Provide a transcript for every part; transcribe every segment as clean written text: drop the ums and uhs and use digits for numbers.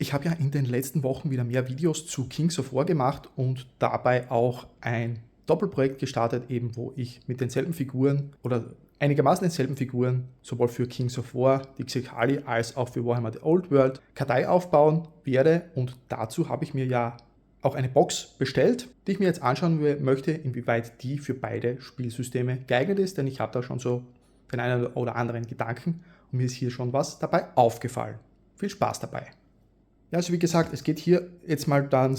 Ich habe ja in den letzten Wochen wieder mehr Videos zu Kings of War gemacht und dabei auch ein Doppelprojekt gestartet, eben wo ich mit denselben Figuren oder einigermaßen denselben Figuren sowohl für Kings of War, die Xykhali, als auch für Warhammer The Old World Kartei aufbauen werde, und dazu habe ich mir ja auch eine Box bestellt, die ich mir jetzt anschauen möchte, inwieweit die für beide Spielsysteme geeignet ist, denn ich habe da schon so den einen oder anderen Gedanken und mir ist hier schon was dabei aufgefallen. Viel Spaß dabei! Ja, also wie gesagt, es geht hier jetzt mal dann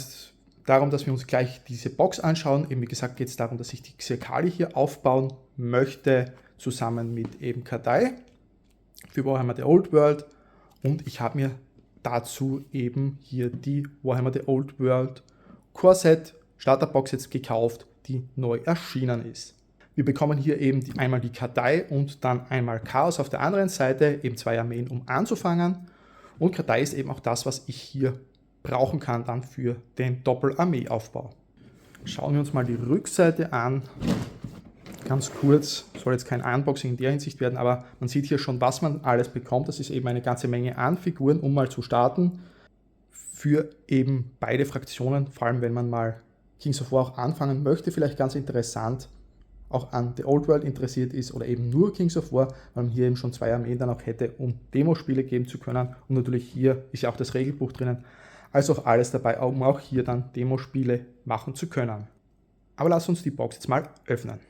darum, dass wir uns gleich diese Box anschauen. Eben wie gesagt geht es darum, dass ich die Xykhali hier aufbauen möchte, zusammen mit eben Kartei für Warhammer The Old World. Und ich habe mir dazu eben hier die Warhammer The Old World Core Set Starterbox jetzt gekauft, die neu erschienen ist. Wir bekommen hier eben einmal die Kartei und dann einmal Chaos auf der anderen Seite, eben 2 Armeen, um anzufangen. Und Kartei ist eben auch das, was ich hier brauchen kann dann für den Doppelarmeeaufbau. Schauen wir uns mal die Rückseite an. Ganz kurz, soll jetzt kein Unboxing in der Hinsicht werden, aber man sieht hier schon, was man alles bekommt. Das ist eben eine ganze Menge an Figuren, um mal zu starten. Für eben beide Fraktionen, vor allem wenn man mal Kings of War auch anfangen möchte, vielleicht ganz interessant, auch an The Old World interessiert ist oder eben nur Kings of War, weil man hier eben schon 2 Armeen dann auch hätte, um Demospiele geben zu können. Und natürlich hier ist ja auch das Regelbuch drinnen, also auch alles dabei, um auch hier dann Demospiele machen zu können. Aber lass uns die Box jetzt mal öffnen.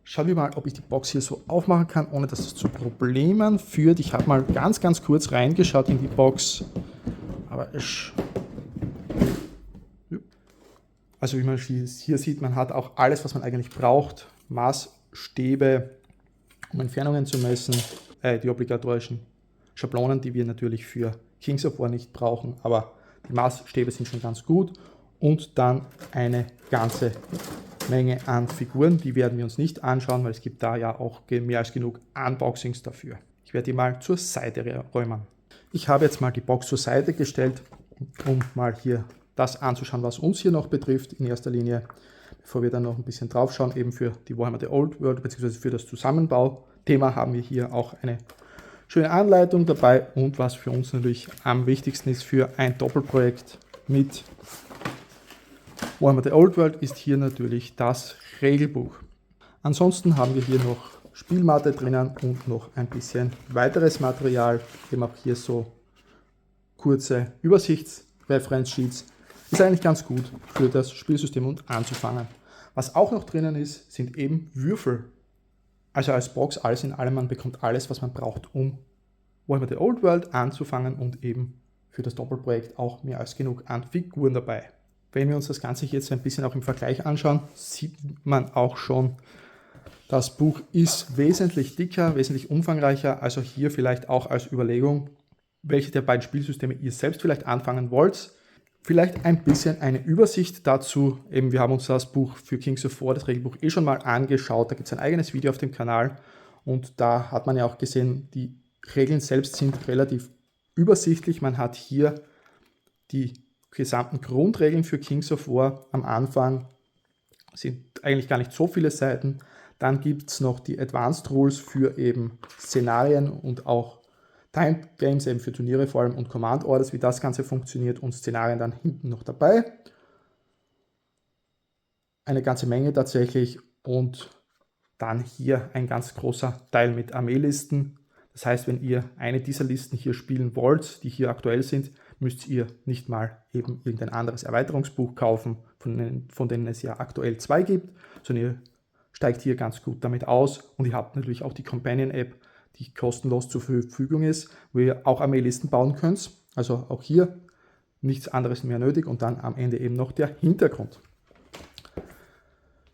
Schauen wir mal, ob ich die Box hier so aufmachen kann, ohne dass es zu Problemen führt. Ich habe mal ganz kurz reingeschaut in die Box, aber also wie man hier sieht, man hat auch alles, was man eigentlich braucht. Maßstäbe, um Entfernungen zu messen, die obligatorischen Schablonen, die wir natürlich für Kings of War nicht brauchen, aber die Maßstäbe sind schon ganz gut. Und dann eine ganze Menge an Figuren, die werden wir uns nicht anschauen, weil es gibt da ja auch mehr als genug Unboxings dafür. Ich werde die mal zur Seite räumen. Ich habe jetzt mal die Box zur Seite gestellt, um mal hier das anzuschauen, was uns hier noch betrifft in erster Linie, bevor wir dann noch ein bisschen drauf schauen. Eben für die Warhammer The Old World bzw. für das Zusammenbauthema haben wir hier auch eine schöne Anleitung dabei, und was für uns natürlich am wichtigsten ist für ein Doppelprojekt mit Warhammer The Old World ist hier natürlich das Regelbuch. Ansonsten haben wir hier noch Spielmatte drinnen und noch ein bisschen weiteres Material, eben auch hier so kurze Übersichtsreferenzsheets. Ist eigentlich ganz gut für das Spielsystem und anzufangen. Was auch noch drinnen ist, sind eben Würfel. Also als Box alles in allem, man bekommt alles, was man braucht, um Warhammer The Old World anzufangen, und eben für das Doppelprojekt auch mehr als genug an Figuren dabei. Wenn wir uns das Ganze jetzt ein bisschen auch im Vergleich anschauen, sieht man auch schon, das Buch ist wesentlich dicker, wesentlich umfangreicher. Also hier vielleicht auch als Überlegung, welche der beiden Spielsysteme ihr selbst vielleicht anfangen wollt. Vielleicht ein bisschen eine Übersicht dazu. Eben, wir haben uns das Buch für Kings of War, das Regelbuch, schon mal angeschaut. Da gibt es ein eigenes Video auf dem Kanal. Und da hat man ja auch gesehen, die Regeln selbst sind relativ übersichtlich. Man hat hier die gesamten Grundregeln für Kings of War am Anfang. Sind eigentlich gar nicht so viele Seiten. Dann gibt es noch die Advanced Rules für eben Szenarien und auch Timed Games, eben für Turniere vor allem, und Command Orders, wie das Ganze funktioniert, und Szenarien dann hinten noch dabei. Eine ganze Menge tatsächlich, und dann hier ein ganz großer Teil mit Armeelisten. Das heißt, wenn ihr eine dieser Listen hier spielen wollt, die hier aktuell sind, müsst ihr nicht mal eben irgendein anderes Erweiterungsbuch kaufen, von denen es ja aktuell 2 gibt, sondern ihr steigt hier ganz gut damit aus, und ihr habt natürlich auch die Companion-App, die kostenlos zur Verfügung ist, wo ihr auch Armeelisten bauen könnt. Also auch hier nichts anderes mehr nötig, und dann am Ende eben noch der Hintergrund.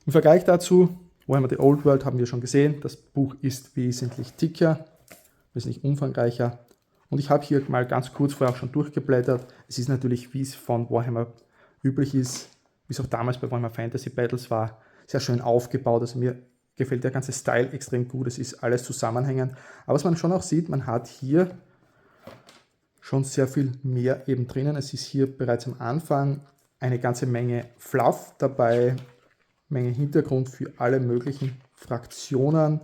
Im Vergleich dazu, Warhammer The Old World haben wir schon gesehen, das Buch ist wesentlich dicker, wesentlich umfangreicher. Und ich habe hier mal ganz kurz vorher auch schon durchgeblättert. Es ist natürlich, wie es von Warhammer üblich ist, wie es auch damals bei Warhammer Fantasy Battles war, sehr schön aufgebaut. Also mir gefällt der ganze Style extrem gut. Es ist alles zusammenhängend. Aber was man schon auch sieht, man hat hier schon sehr viel mehr eben drinnen. Es ist hier bereits am Anfang eine ganze Menge Fluff dabei, Menge Hintergrund für alle möglichen Fraktionen.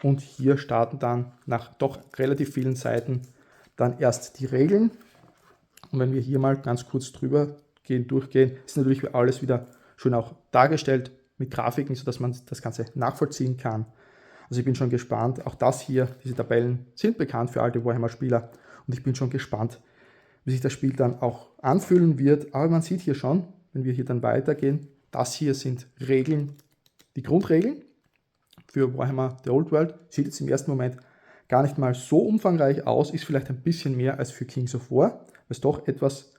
Und hier starten dann nach doch relativ vielen Seiten dann erst die Regeln. Und wenn wir hier mal ganz kurz drüber durchgehen, ist natürlich alles wieder schön auch dargestellt mit Grafiken, sodass man das Ganze nachvollziehen kann. Also ich bin schon gespannt, auch das hier, diese Tabellen sind bekannt für alte Warhammer-Spieler und ich bin schon gespannt, wie sich das Spiel dann auch anfühlen wird. Aber man sieht hier schon, wenn wir hier dann weitergehen, das hier sind Regeln, die Grundregeln für Warhammer The Old World. Sieht jetzt im ersten Moment gar nicht mal so umfangreich aus, ist vielleicht ein bisschen mehr als für Kings of War, weil es doch etwas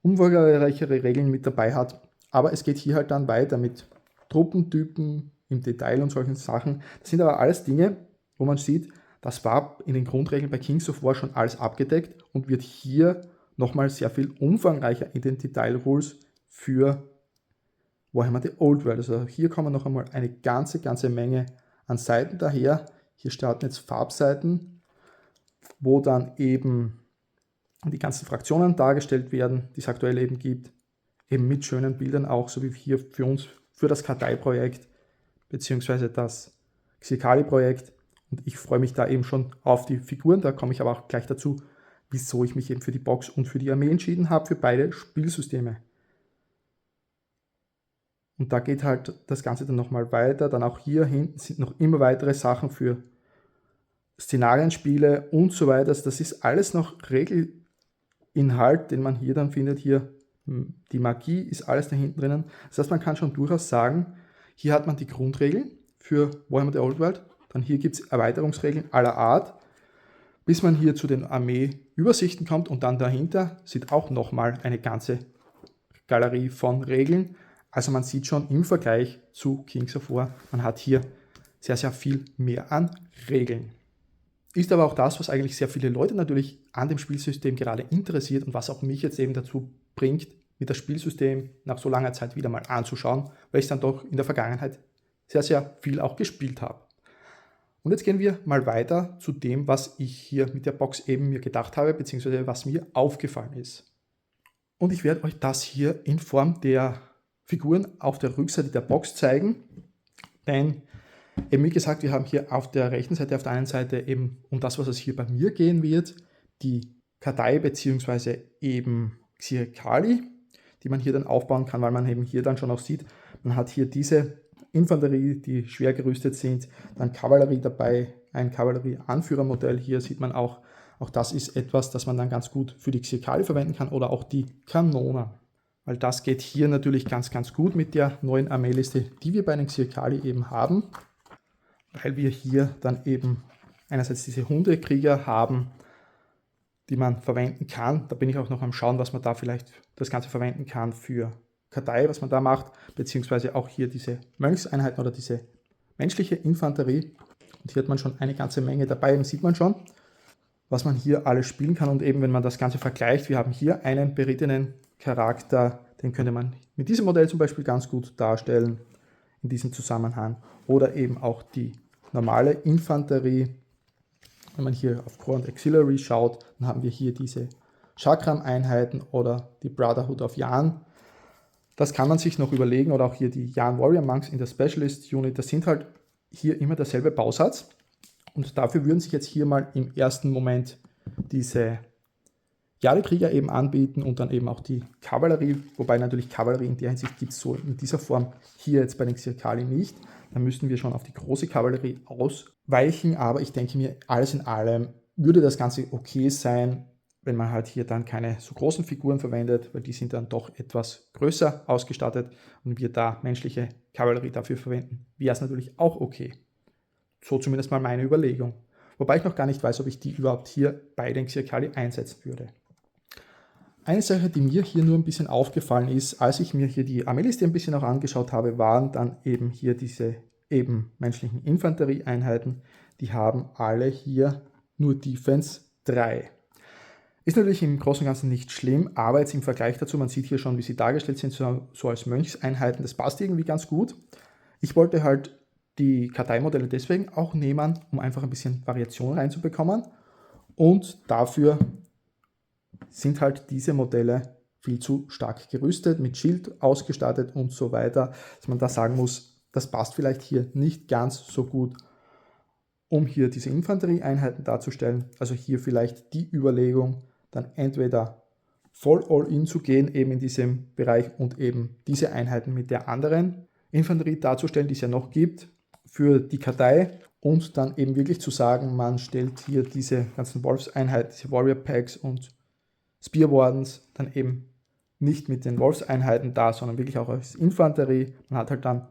umfangreichere Regeln mit dabei hat. Aber es geht hier halt dann weiter mit Truppentypen im Detail und solchen Sachen. Das sind aber alles Dinge, wo man sieht, das war in den Grundregeln bei Kings of War schon alles abgedeckt und wird hier nochmal sehr viel umfangreicher in den Detail-Rules für Warhammer The Old World. Also hier kommen noch einmal eine ganze Menge an Seiten daher. Hier starten jetzt Farbseiten, wo dann eben die ganzen Fraktionen dargestellt werden, die es aktuell eben gibt, eben mit schönen Bildern auch, so wie hier für uns, für das Kartei-Projekt, beziehungsweise das Xikali-Projekt. Und ich freue mich da eben schon auf die Figuren, da komme ich aber auch gleich dazu, wieso ich mich eben für die Box und für die Armee entschieden habe, für beide Spielsysteme. Und da geht halt das Ganze dann nochmal weiter. Dann auch hier hinten sind noch immer weitere Sachen für Szenarienspiele und so weiter. Also das ist alles noch Regelinhalt, den man hier dann findet. Hier die Magie ist alles da hinten drinnen. Das heißt, man kann schon durchaus sagen, hier hat man die Grundregeln für Warhammer The Old World. Dann hier gibt es Erweiterungsregeln aller Art, bis man hier zu den Armee-Übersichten kommt und dann dahinter sieht auch nochmal eine ganze Galerie von Regeln. Also man sieht schon im Vergleich zu Kings of War, man hat hier sehr viel mehr an Regeln. Ist aber auch das, was eigentlich sehr viele Leute natürlich an dem Spielsystem gerade interessiert und was auch mich jetzt eben dazu bringt, mir das Spielsystem nach so langer Zeit wieder mal anzuschauen, weil ich dann doch in der Vergangenheit sehr viel auch gespielt habe. Und jetzt gehen wir mal weiter zu dem, was ich hier mit der Box eben mir gedacht habe, beziehungsweise was mir aufgefallen ist. Und ich werde euch das hier in Form der Figuren auf der Rückseite der Box zeigen, denn eben wie gesagt, wir haben hier auf der rechten Seite auf der einen Seite eben um das, was es hier bei mir gehen wird, die Kartei bzw. eben Xikali, die man hier dann aufbauen kann, weil man eben hier dann schon auch sieht, man hat hier diese Infanterie, die schwer gerüstet sind, dann Kavallerie dabei, ein Kavallerie-Anführermodell, hier sieht man auch das ist etwas, das man dann ganz gut für die Xikali verwenden kann oder auch die Kanonen. Weil das geht hier natürlich ganz gut mit der neuen Armeeliste, die wir bei den Xikali eben haben, weil wir hier dann eben einerseits diese Hundekrieger haben, die man verwenden kann. Da bin ich auch noch am Schauen, was man da vielleicht das Ganze verwenden kann für Kartei, was man da macht, beziehungsweise auch hier diese Mönchseinheiten oder diese menschliche Infanterie. Und hier hat man schon eine ganze Menge dabei, eben sieht man schon, was man hier alles spielen kann. Und eben, wenn man das Ganze vergleicht, wir haben hier einen berittenen Charakter, den könnte man mit diesem Modell zum Beispiel ganz gut darstellen in diesem Zusammenhang. Oder eben auch die normale Infanterie. Wenn man hier auf Core und Auxiliary schaut, dann haben wir hier diese Chakram-Einheiten oder die Brotherhood of Yarn. Das kann man sich noch überlegen, oder auch hier die Yarn Warrior Monks in der Specialist Unit. Das sind halt hier immer derselbe Bausatz. Und dafür würden sich jetzt hier mal im ersten Moment diese Jade-Krieger eben anbieten und dann eben auch die Kavallerie, wobei natürlich Kavallerie in der Hinsicht gibt es so in dieser Form hier jetzt bei den Xikali nicht. Da müssten wir schon auf die große Kavallerie ausweichen, aber ich denke mir, alles in allem würde das Ganze okay sein, wenn man halt hier dann keine so großen Figuren verwendet, weil die sind dann doch etwas größer ausgestattet und wir da menschliche Kavallerie dafür verwenden, wäre es natürlich auch okay. So zumindest mal meine Überlegung. Wobei ich noch gar nicht weiß, ob ich die überhaupt hier bei den Xikali einsetzen würde. Eine Sache, die mir hier nur ein bisschen aufgefallen ist, als ich mir hier die Armeeliste ein bisschen auch angeschaut habe, waren dann eben hier diese eben menschlichen Infanterieeinheiten. Die haben alle hier nur Defense 3. Ist natürlich im Großen und Ganzen nicht schlimm, aber jetzt im Vergleich dazu, man sieht hier schon, wie sie dargestellt sind, so als Mönchseinheiten, das passt irgendwie ganz gut. Ich wollte halt die Karteimodelle deswegen auch nehmen, um einfach ein bisschen Variation reinzubekommen. Und dafür sind halt diese Modelle viel zu stark gerüstet, mit Schild ausgestattet und so weiter, dass man da sagen muss, das passt vielleicht hier nicht ganz so gut, um hier diese Infanterieeinheiten darzustellen. Also hier vielleicht die Überlegung, dann entweder voll all-in zu gehen, eben in diesem Bereich und eben diese Einheiten mit der anderen Infanterie darzustellen, die es ja noch gibt, für die Kartei und dann eben wirklich zu sagen, man stellt hier diese ganzen Wolfseinheiten, diese Warrior Packs und Spear Wardens dann eben nicht mit den Wolfseinheiten da, sondern wirklich auch als Infanterie. Man hat halt dann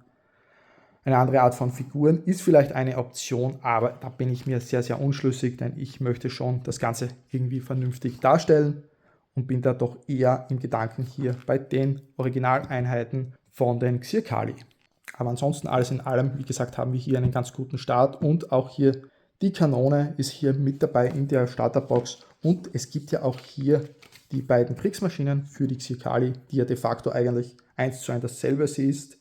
eine andere Art von Figuren, ist vielleicht eine Option, aber da bin ich mir sehr, sehr unschlüssig, denn ich möchte schon das Ganze irgendwie vernünftig darstellen und bin da doch eher im Gedanken hier bei den Originaleinheiten von den Xirkali. Aber ansonsten alles in allem, wie gesagt, haben wir hier einen ganz guten Start und auch hier die Kanone ist hier mit dabei in der Starterbox und es gibt ja auch hier die beiden Kriegsmaschinen für die Xirkali, die ja de facto eigentlich 1:1 dasselbe ist.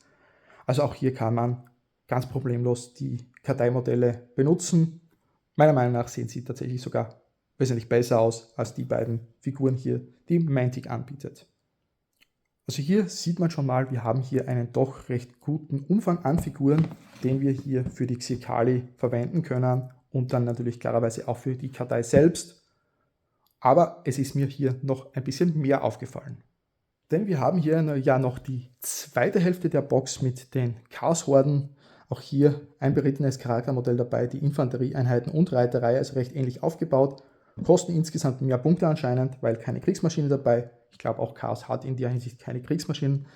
Also auch hier kann man ganz problemlos die Karteimodelle benutzen. Meiner Meinung nach sehen sie tatsächlich sogar wesentlich besser aus als die beiden Figuren hier, die Mantic anbietet. Also hier sieht man schon mal, wir haben hier einen doch recht guten Umfang an Figuren, den wir hier für die Xirkali verwenden können und dann natürlich klarerweise auch für die Kartei selbst. Aber es ist mir hier noch ein bisschen mehr aufgefallen. Denn wir haben hier ja noch die zweite Hälfte der Box mit den Chaoshorden. Auch hier ein berittenes Charaktermodell dabei, die Infanterieeinheiten und Reiterei, also recht ähnlich aufgebaut. Kosten insgesamt mehr Punkte anscheinend, weil keine Kriegsmaschine dabei. Ich glaube auch Chaos hat in der Hinsicht keine Kriegsmaschinen. Und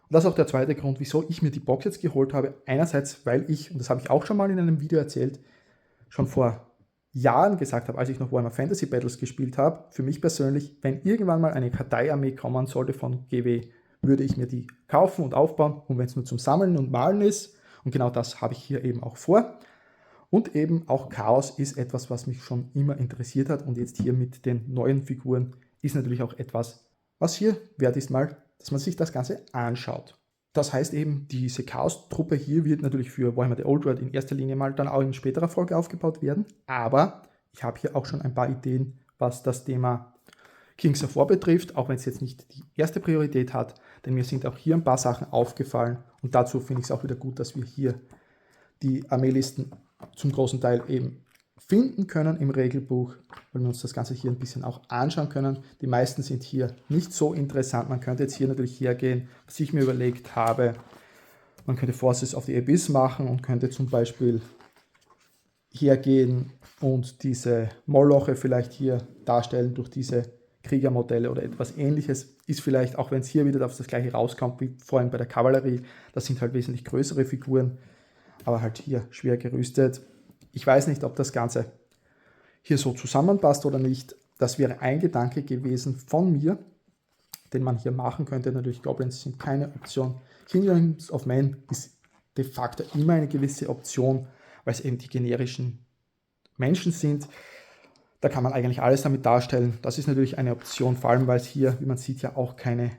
das ist auch der zweite Grund, wieso ich mir die Box jetzt geholt habe. Einerseits, weil ich, und das habe ich auch schon mal in einem Video erzählt, schon vor Jahren gesagt habe, als ich noch Warhammer Fantasy Battles gespielt habe, für mich persönlich, wenn irgendwann mal eine Karteiarmee kommen sollte von GW, würde ich mir die kaufen und aufbauen, und wenn es nur zum Sammeln und Malen ist. Und genau das habe ich hier eben auch vor. Und eben auch Chaos ist etwas, was mich schon immer interessiert hat. Und jetzt hier mit den neuen Figuren ist natürlich auch etwas, was hier wert ist mal, dass man sich das Ganze anschaut. Das heißt eben, diese Chaos-Truppe hier wird natürlich für Warhammer The Old World in erster Linie mal dann auch in späterer Folge aufgebaut werden. Aber ich habe hier auch schon ein paar Ideen, was das Thema Kings of War betrifft, auch wenn es jetzt nicht die erste Priorität hat, denn mir sind auch hier ein paar Sachen aufgefallen und dazu finde ich es auch wieder gut, dass wir hier die Armeelisten zum großen Teil eben finden können im Regelbuch, weil wir uns das Ganze hier ein bisschen auch anschauen können. Die meisten sind hier nicht so interessant. Man könnte jetzt hier natürlich hergehen, was ich mir überlegt habe. Man könnte Forces of the Abyss machen und könnte zum Beispiel hergehen und diese Moloche vielleicht hier darstellen durch diese Kriegermodelle oder etwas Ähnliches. Ist vielleicht, auch wenn es hier wieder auf das gleiche rauskommt wie vorhin bei der Kavallerie, das sind halt wesentlich größere Figuren, aber halt hier schwer gerüstet. Ich weiß nicht, ob das Ganze hier so zusammenpasst oder nicht. Das wäre ein Gedanke gewesen von mir, den man hier machen könnte. Natürlich, Goblins sind keine Option. Kingdoms of Men ist de facto immer eine gewisse Option, weil es eben die generischen Menschen sind. Da kann man eigentlich alles damit darstellen. Das ist natürlich eine Option, vor allem weil es hier, wie man sieht, ja auch keine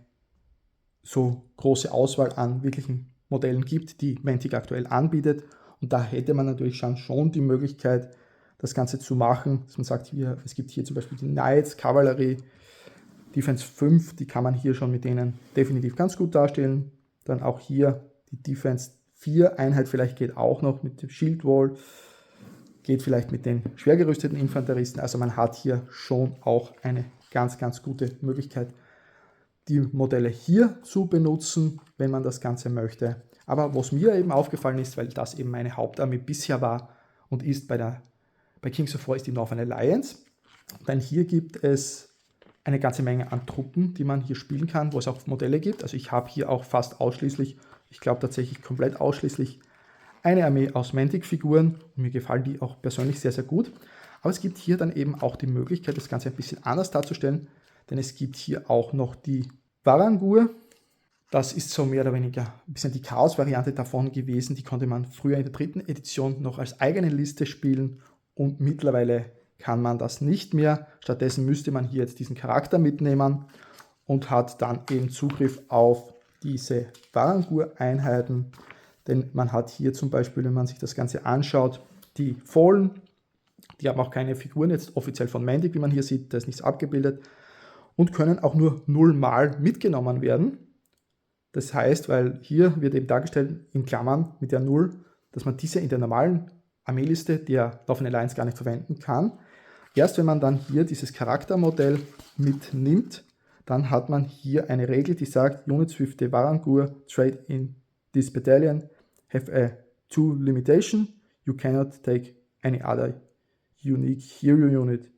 so große Auswahl an wirklichen Modellen gibt, die Mantic aktuell anbietet. Und da hätte man natürlich schon die Möglichkeit, das Ganze zu machen, dass man sagt, hier, es gibt hier zum Beispiel die Knights, Kavallerie, Defense 5, die kann man hier schon mit denen definitiv ganz gut darstellen. Dann auch hier die Defense 4 Einheit vielleicht geht auch noch mit dem Shield Wall, geht vielleicht mit den schwer gerüsteten Infanteristen. Also man hat hier schon auch eine ganz, ganz gute Möglichkeit, die Modelle hier zu benutzen, wenn man das Ganze möchte. Aber was mir eben aufgefallen ist, weil das eben meine Hauptarmee bisher war und ist bei Kings of War, ist die Northern Alliance. Denn hier gibt es eine ganze Menge an Truppen, die man hier spielen kann, wo es auch Modelle gibt. Also ich habe hier auch fast ausschließlich, ich glaube tatsächlich komplett ausschließlich, eine Armee aus Mantic-Figuren. Mir gefallen die auch persönlich sehr, sehr gut. Aber es gibt hier dann eben auch die Möglichkeit, das Ganze ein bisschen anders darzustellen, denn es gibt hier auch noch die Varangur. Das ist so mehr oder weniger ein bisschen die Chaos-Variante davon gewesen. Die konnte man früher in der 3. Edition noch als eigene Liste spielen und mittlerweile kann man das nicht mehr. Stattdessen müsste man hier jetzt diesen Charakter mitnehmen und hat dann eben Zugriff auf diese Varangur-Einheiten. Denn man hat hier zum Beispiel, wenn man sich das Ganze anschaut, die Fallen. Die haben auch keine Figuren jetzt offiziell von Mantic, wie man hier sieht, da ist nichts abgebildet. Und können auch nur 0-mal mitgenommen werden. Das heißt, weil hier wird eben dargestellt in Klammern mit der 0, dass man diese in der normalen Armeeliste der Northern Alliance gar nicht verwenden kann. Erst wenn man dann hier dieses Charaktermodell mitnimmt, dann hat man hier eine Regel, die sagt, Units with the Varangur trait in this battalion have a 2 limitation. You cannot take any other unique hero unit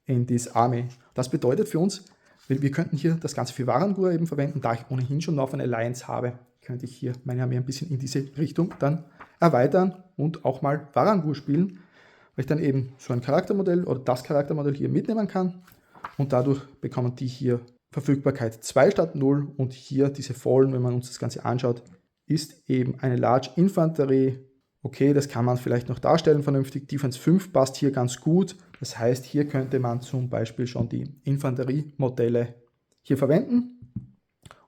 in this army. Das bedeutet für uns, wir könnten hier das Ganze für Varangur eben verwenden, da ich ohnehin schon Northern Alliance habe, könnte ich hier meine Armee ein bisschen in diese Richtung dann erweitern und auch mal Varangur spielen, weil ich dann eben so ein Charaktermodell oder das Charaktermodell hier mitnehmen kann und dadurch bekommen die hier Verfügbarkeit 2 statt 0 und hier diese Fallen, wenn man uns das Ganze anschaut, ist eben eine Large Infanterie. Okay, das kann man vielleicht noch darstellen vernünftig. Defense 5 passt hier ganz gut. Das heißt, hier könnte man zum Beispiel schon die Infanteriemodelle hier verwenden,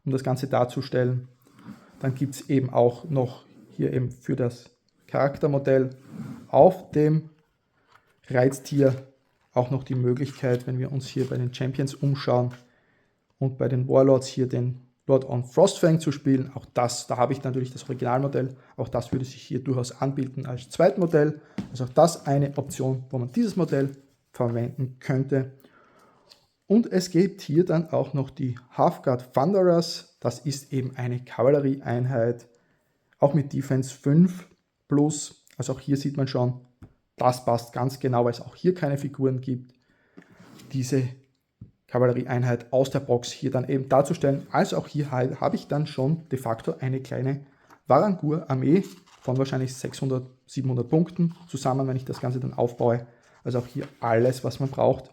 um das Ganze darzustellen. Dann gibt es eben auch noch hier eben für das Charaktermodell auf dem Reiztier auch noch die Möglichkeit, wenn wir uns hier bei den Champions umschauen und bei den Warlords hier den Lord on Frostfang zu spielen. Auch das, da habe ich natürlich das Originalmodell, auch das würde sich hier durchaus anbieten als Zweitmodell. Also auch das eine Option, wo man dieses Modell verwenden könnte. Und es gibt hier dann auch noch die Halfguard Thunderers. Das ist eben eine Kavallerieeinheit, auch mit Defense 5 plus. Also auch hier sieht man schon, das passt ganz genau, weil es auch hier keine Figuren gibt. Diese Kavallerieeinheit aus der Box hier dann eben darzustellen. Also auch hier habe ich dann schon de facto eine kleine Varangur-Armee von wahrscheinlich 600, 700 Punkten zusammen, wenn ich das Ganze dann aufbaue. Also auch hier alles, was man braucht.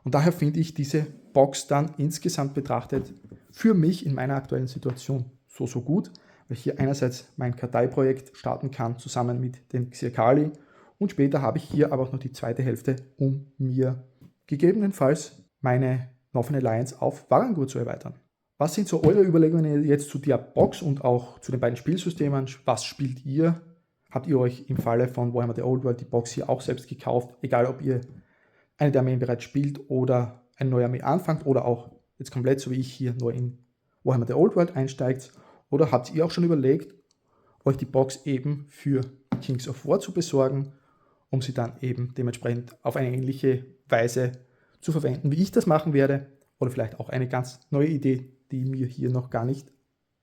Und daher finde ich diese Box dann insgesamt betrachtet für mich in meiner aktuellen Situation so gut, weil ich hier einerseits mein Karteiprojekt starten kann, zusammen mit den Xiakali und später habe ich hier aber auch noch die zweite Hälfte, um mir gegebenenfalls meine Northern Alliance auf Varangur zu erweitern. Was sind so eure Überlegungen jetzt zu der Box und auch zu den beiden Spielsystemen? Was spielt ihr? Habt ihr euch im Falle von Warhammer The Old World die Box hier auch selbst gekauft? Egal, ob ihr eine der Armeen bereits spielt oder eine neue Armee anfangt oder auch jetzt komplett, so wie ich hier, nur in Warhammer The Old World einsteigt. Oder habt ihr auch schon überlegt, euch die Box eben für Kings of War zu besorgen, um sie dann eben dementsprechend auf eine ähnliche Weise zu verwenden, wie ich das machen werde, oder vielleicht auch eine ganz neue Idee, die mir hier noch gar nicht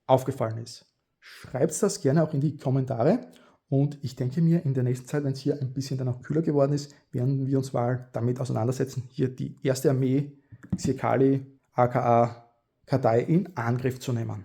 aufgefallen ist. Schreibt das gerne auch in die Kommentare und ich denke mir, in der nächsten Zeit, wenn es hier ein bisschen dann auch kühler geworden ist, werden wir uns mal damit auseinandersetzen, hier die erste Armee Xiakali aka Kadai in Angriff zu nehmen.